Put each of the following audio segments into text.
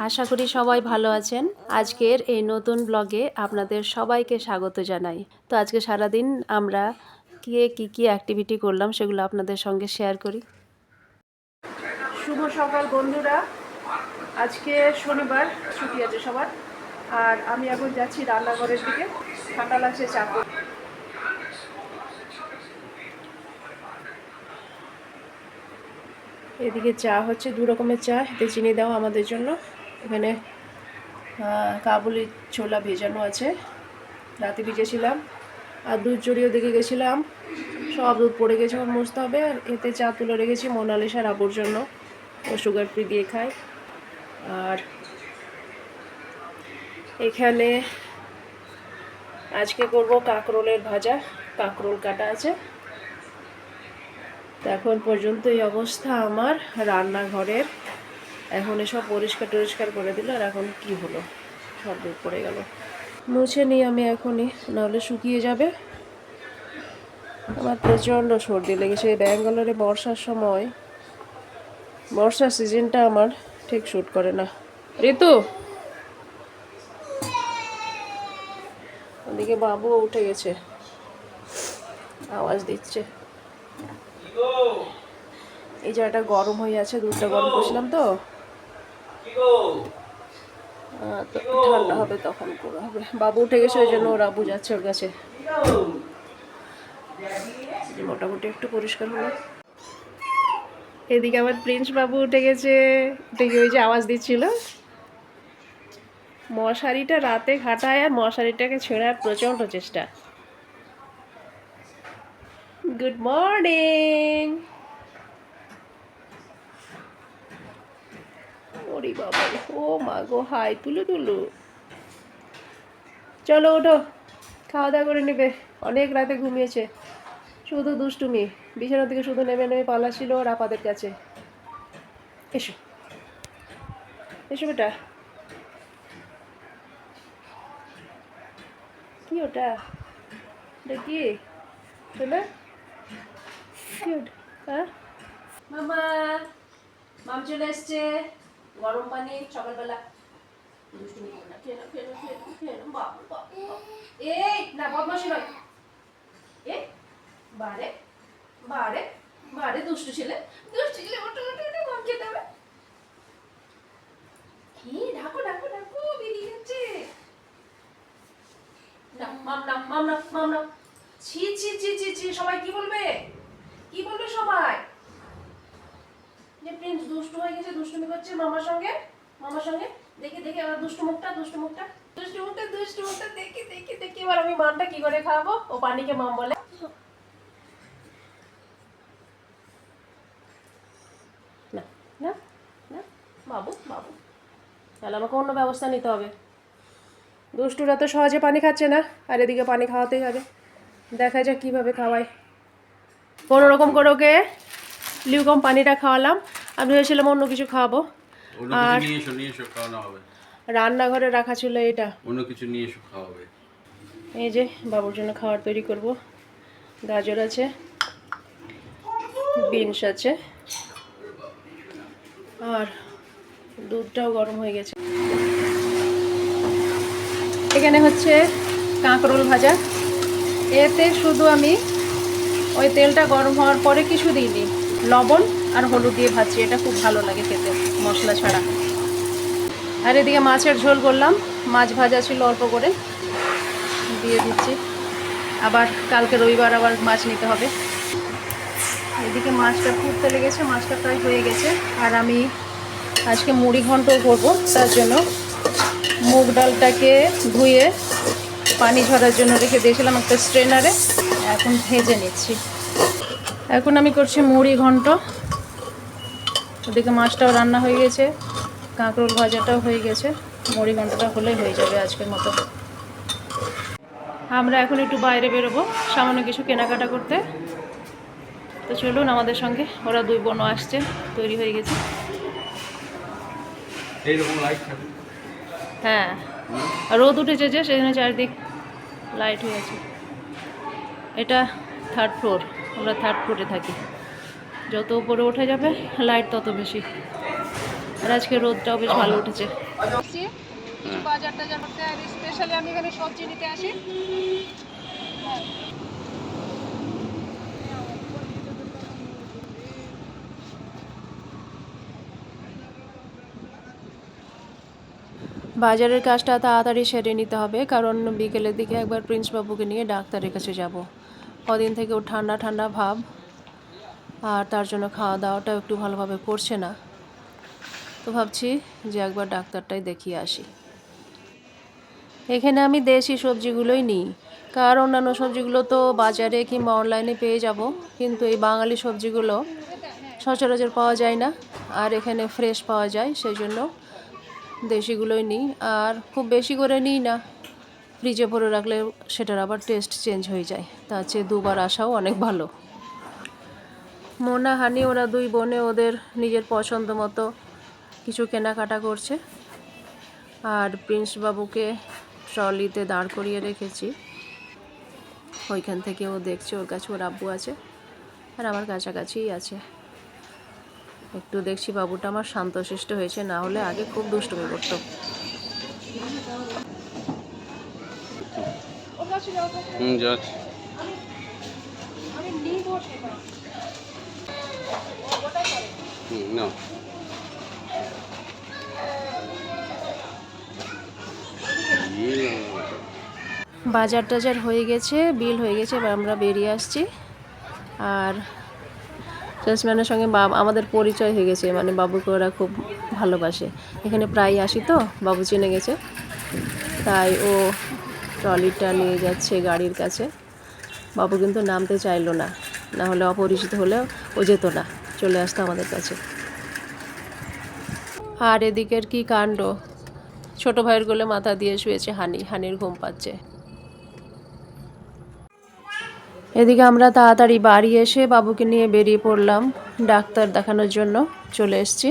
আশা করি সবাই ভালো আছেন। আজকের এই নতুন ব্লগে আপনাদের সবাইকে স্বাগত জানাই। তো আজকে সারাদিন আমরা কি অ্যাক্টিভিটি করলাম সেগুলো আপনাদের সঙ্গে শেয়ার করি। শুভ সকাল বন্ধুরা, আজকে শনিবার, ছুটি আছে সবার। আর আমি এখন যাচ্ছি রান্নাঘরের দিকে, ঠান্ডা লাগছে চা করতে। এদিকে চা হচ্ছে, দু রকমের চা, এতে চিনি দাও আমাদের জন্য। এখানে কাবুলি ছোলা ভেজানো আছে, রাতে ভিজেছিলাম। আর দুধ জড়িয়ে দিকে গেছিলাম, সব দুধ পড়ে গেছে, এখন মুছতে হবে। আর এতে চা তুলে রেখেছি মোনালিসার আবুর জন্য, ও সুগার ফ্রি দিয়ে খায়। আর এখানে আজকে করব কাঁকরোলের ভাজা, কাঁকরোল কাটা আছে। তো এখন পর্যন্ত এই অবস্থা আমার রান্নাঘরের। এখন এসব পরিষ্কার করে দিল, আর এখন কি হলো, সব দুধ পড়ে গেল। মুছে নিই আমি এখনই, নাহলে শুকিয়ে যাবে। আমার প্রচণ্ড সর্দি লেগেছে। ব্যাঙ্গালোরে বর্ষার সময়, বর্ষার সিজনটা আমার ঠিক শ্যুট করে না। ঋতু, ওদিকে বাবুও উঠে গেছে, আওয়াজ দিচ্ছে। এই জায়গাটা গরম হয়ে আছে, দুধটা গরম করছিলাম তো ঠান্ডা হবে, তখন করা হবে। বাবু উঠে গেছে, ওই জন্য ওর আবু যাচ্ছে ওর কাছে। মোটামুটি একটু পরিষ্কার হলো। এদিকে আমার প্রিন্স বাবু উঠে গেছে, দেখি ওই যে আওয়াজ দিচ্ছিল। মশারিটা রাতে খাটায় আর মশারিটাকে ছেঁড়ার প্রচণ্ড চেষ্টা। Good morning. ওরে বাবা, ও মা গো, হাই তুলু তুলু। চলো ওঠো, খাওয়া দাওয়া করে নেবে। অনেক রাতে ঘুমিয়েছে, শুধু দুষ্টুমি। বিছানা থেকে শুধু নেমে নেমে পালাচ্ছিল ওর আপাদের কাছে। এসো এসো বেটা। কি ওটা, এটা কি শোনা? হ্যাঁ মামা, মাম চলে এসছে। গরম পানি সকালবেলা। দুষ্টুমি করো না, খেয়ে নাও, খেয়ে নাও, খেয়ে নাও, খেয়ে নাও। বাবু বাবু বাবু, এই না, বদমাশি নয়। এ বারে বারে বারে, দুষ্টু ছেলে, দুষ্টু ছেলে, ওঠো ওঠো ওঠো, মাম খেতে হবে। কি ঢাকো ঢাকো ঢাকো, বেরিয়ে যাচ্ছে। না মাম না, মাম না, মাম না। ছি ছি ছি ছি ছি, সবাই কি বলবে, কি বলবে সবাই? যে প্রিন্স দুষ্টু হয়ে গেছে, দুষ্টুমি করছে মামার সঙ্গে, মামার সঙ্গে। দেখে দেখে আবার দুষ্টু মুখটা, দুষ্টু মুখটা, দুষ্টু মুখটা, দুষ্টু মুখটা দেখে দেখে দেখে। এবার আমি মামটা কি করে খাওয়াবো? ও পানিকে মাম বলে। না না না, বাবু বাবু, তাহলে আমাকে অন্য ব্যবস্থা নিতে হবে। দুষ্টুরা তো সহজে পানি খাচ্ছে না, আর এদিকে পানি খাওয়াতেই হবে। দেখা যাক কীভাবে খাওয়াই। কোনো রকম করে ওকে লিউকম পানিটা খাওয়ালাম। আমি ভেবেছিলাম অন্য কিছু খাওয়াবো। আর রান্নাঘরে রাখা ছিল এটা, অন্য কিছু নিয়ে এসে খাওয়াবে। এই যে বাবুর জন্য খাবার তৈরি করব। গাজর আছে, বিনস আছে, আর দুধটাও গরম হয়ে গেছে। এখানে হচ্ছে কাঁকরোল ভাজা। এতে শুধু আমি ওই তেলটা গরম হওয়ার পরে কিছু দিইনি, লবণ আর হলুদ দিয়ে ভাজছি। এটা খুব ভালো লাগে খেতে, মশলা ছাড়া। আর এদিকে মাছের ঝোল করলাম, মাছ ভাজা ছিল অল্প করে, দিয়ে দিচ্ছি। আবার কালকে রবিবার আবার মাছ নিতে হবে। এদিকে মাছটা ফুটতে লেগেছে, মাছটা প্রায় হয়ে গেছে। আর আমি আজকে মুড়ি ঘন্ট করব, তার জন্য মুগ ডালটাকে ধুয়ে পানি ঝরার জন্য রেখে দিয়েছিলাম একটা স্ট্রেনারে। এখন ভেজে নিচ্ছি। এখন আমি করছি মুড়ি ঘন্ট। ওদিকে মাছটাও রান্না হয়ে গেছে, কাঁকরোল ভাজাটাও হয়ে গেছে। মুড়ি ঘন্টটা হলেই হয়ে যাবে আজকের মতো। আমরা এখন একটু বাইরে বেরোবো, সামান্য কিছু কেনাকাটা করতে। তো চলুন আমাদের সঙ্গে, ওরা দুই বোনও আসছে, তৈরি হয়ে গেছে। হ্যাঁ, রোদ উঠেছে যে, সেই জন্য চারদিক লাইট হয়ে আছে। এটা 3rd ফ্লোর, আমরা 3rd ফ্লোরে থাকি। যত উপরে উঠে যাবে লাইট তত বেশি। আর আজকে রোদটাও বেশ ভালো উঠেছে। কিছু বাজার টাজার করতে, আর স্পেশালি আমি এখানে সবজি নিতে আসি। বাজারের কাজটা তাড়াতাড়ি সেরে নিতে হবে, কারণ বিকেলের দিকে একবার প্রিন্সবাবুকে নিয়ে ডাক্তারের কাছে যাব। কদিন থেকে ও ঠান্ডা ঠান্ডা ভাব, আর তার জন্য খাওয়া দাওয়াটাও একটু ভালোভাবে করছে না। তো ভাবছি যে একবার ডাক্তারটাই দেখিয়ে আসি। এখানে আমি দেশি সবজিগুলোই নিই, কার অন্যান্য সবজিগুলো তো বাজারে কিংবা অনলাইনে পেয়ে যাব, কিন্তু এই বাঙালি সবজিগুলো সচরাচর পাওয়া যায় না, আর এখানে ফ্রেশ পাওয়া যায়, সেই জন্য দেশিগুলোই নিই। আর খুব বেশি করে নিই না, ফ্রিজে ভরে রাখলে সেটার আবার টেস্ট চেঞ্জ হয়ে যায়, তার চেয়ে দুবার আসাও অনেক ভালো। মোনা হানি ওরা দুই বোনে ওদের নিজের পছন্দ মতো কিছু কেনাকাটা করছে, আর প্রিন্সবাবুকে ট্রলিতে দাঁড় করিয়ে রেখেছি। ওইখান থেকে ও দেখছে, ওর কাছে ওর আব্বু আছে আর আমার কাছাকাছিই আছে। একটু দেখছি বাবুটা আমার শান্তশিষ্ট হয়েছে, না হলে আগে খুব দুষ্টুমি করতো। বাজার টাজার হয়ে গেছে, বিল হয়ে গেছে, এবার আমরা বেরিয়ে আসছি। আর সেলসম্যানের সঙ্গে আমাদের পরিচয় হয়ে গেছে, মানে বাবুকে ওরা খুব ভালোবাসে। এখানে প্রায় আসি তো, বাবু চিনে গেছে, তাই ও ট্রলিটা নিয়ে যাচ্ছে গাড়ির কাছে। বাবু কিন্তু নামতে চাইলো না, না হলে অপরিচিত হলেও ও যেত না, চলে আসতো আমাদের কাছে। আর এদিকের কি কাণ্ড, ছোট ভাইয়ের কোলে মাথা দিয়ে শুয়েছে হানি, হানির ঘুম পাচ্ছে। এদিকে আমরা তাড়াতাড়ি বাড়ি এসে বাবুকে নিয়ে বেরিয়ে পড়লাম ডাক্তার দেখানোর জন্য, চলে এসেছি।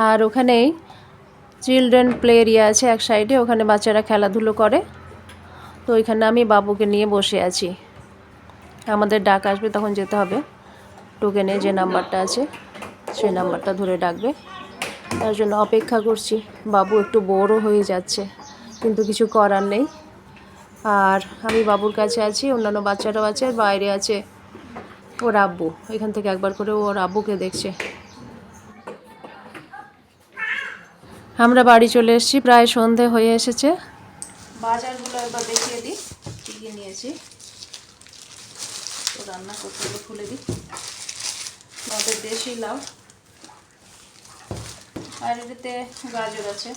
আর ওখানেই চিলড্রেন প্লে এরিয়া আছে এক সাইডে, ওখানে বাচ্চারা খেলাধুলো করে, তো ওইখানে আমি বাবুকে নিয়ে বসে আছি। আমাদের ডাক আসবে তখন যেতে হবে, টোকেনে যে নাম্বারটা আছে সেই নাম্বারটা ধরে ডাকবে, তার জন্য অপেক্ষা করছি। বাবু একটু বোরও হয়ে যাচ্ছে, কিন্তু কিছু করার নেই। আর আমি বাবুর কাছে আছি, অন্যান্য বাচ্চারাও আছে, আর বাইরে আছে ওর আব্বু, এখান থেকে একবার করে ওর আব্বুকে দেখছে। আমরা বাড়ি চলে এসেছি, প্রায় সন্ধে হয়ে এসেছে। বাজারগুলো একবার দেখিয়ে দিই কী কী নিয়েছি। তো রান্না করতে হলে খুলে দিই। আমাদের দেশি লাউ, আর এটাতে গাজর আছে,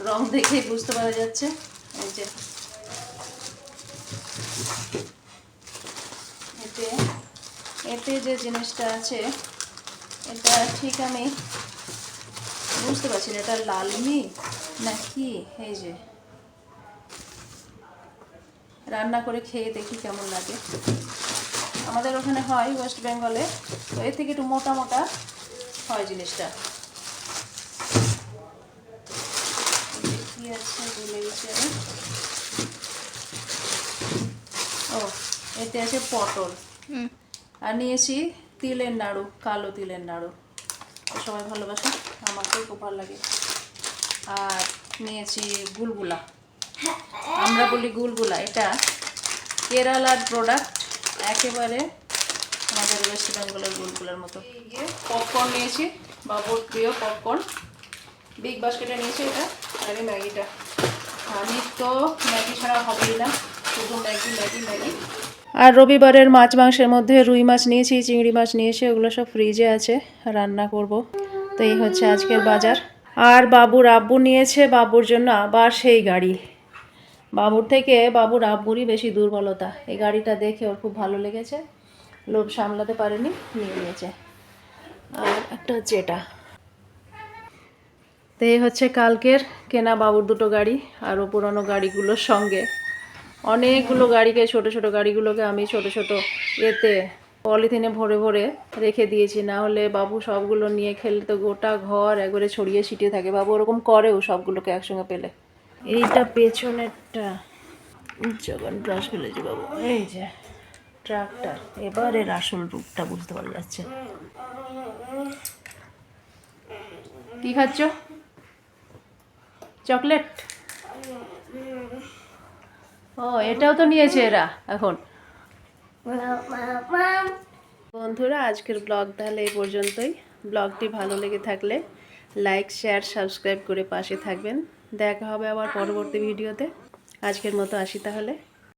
রং দেখেই বুঝতে পারা যাচ্ছে। এই যে এতে যে জিনিসটা আছে এটা ঠিক আমি বুঝতে পারছি না, এটা লালমি নাকি। এই যে রান্না করে খেয়ে দেখি কেমন লাগে। আমাদের ওখানে হয় ওয়েস্ট বেঙ্গলে, তো এর থেকে একটু মোটা মোটা হয় জিনিসটা। কি আছে ভুলে গেছি আমি। ও, এতে আছে পটল, আর নিয়েছি তিলের নাড়ু, কালো তিলের নাড়ু, সবাই ভালোবাসে, আমাকেও খুব ভালো লাগে। আর নিয়েছি গুলগুলা, আমরা বলি গুলগুলা, এটা কেরালার প্রোডাক্ট, একেবারে আমাদের ওয়েস্ট বেঙ্গলের গুলগুলার মতো। পপকর্ন নিয়েছি, বাবুর প্রিয় পপকর্ন, বিগ বাস্কেটে নিয়েছি এটা। আর এই ম্যাগিটা, আমি তো ম্যাগি ছাড়া হবেই না, শুধু ম্যাগি ম্যাগি ম্যাগি। আর রবিবারের মাছ মাংসের মধ্যে রুই মাছ নিয়েছি, চিংড়ি মাছ নিয়েছি, ওগুলো সব ফ্রিজে আছে, রান্না করব। তো এই হচ্ছে আজকের বাজার। আর বাবুর আব্বু নিয়েছে বাবুর জন্য আবার সেই গাড়ি। বাবুর থেকে বাবুর আব্বুরই বেশি দুর্বলতা, এই গাড়িটা দেখে ওর খুব ভালো লেগেছে, লোভ সামলাতে পারেনি, নিয়ে নিয়েছে। আর একটা হচ্ছে এটা। তো এই হচ্ছে কালকের কেনা বাবুর দুটো গাড়ি, আরও পুরনো গাড়িগুলোর সঙ্গে অনেকগুলো গাড়িকে, ছোট ছোট গাড়িগুলোকে আমি ছোট ছোট এতে পলিথিনে ভরে ভরে রেখে দিয়েছি, না হলে বাবু সবগুলো নিয়ে খেলে তো গোটা ঘর একবারে ছড়িয়ে ছিটিয়ে থাকে। বাবু ওরকম করেও সবগুলোকে একসঙ্গে পেলে। এইটা পেছনেরটা, যখন ব্রাশ ফেলেছি বাবু, এই যে ট্রাকটার, এবারের আসল রূপটা বুঝতে পারা যাচ্ছে। কি খাচ্ছ? চকলেট? ও, এটাও তো নিয়েছে এরা এখন। বন্ধুরা, আজকের ব্লগ তাহলে এই পর্যন্তই। ব্লগটি ভালো লেগে থাকলে লাইক, শেয়ার, সাবস্ক্রাইব করে পাশে থাকবেন। দেখা হবে আবার পরবর্তী ভিডিওতে। আজকের মতো আসি তাহলে।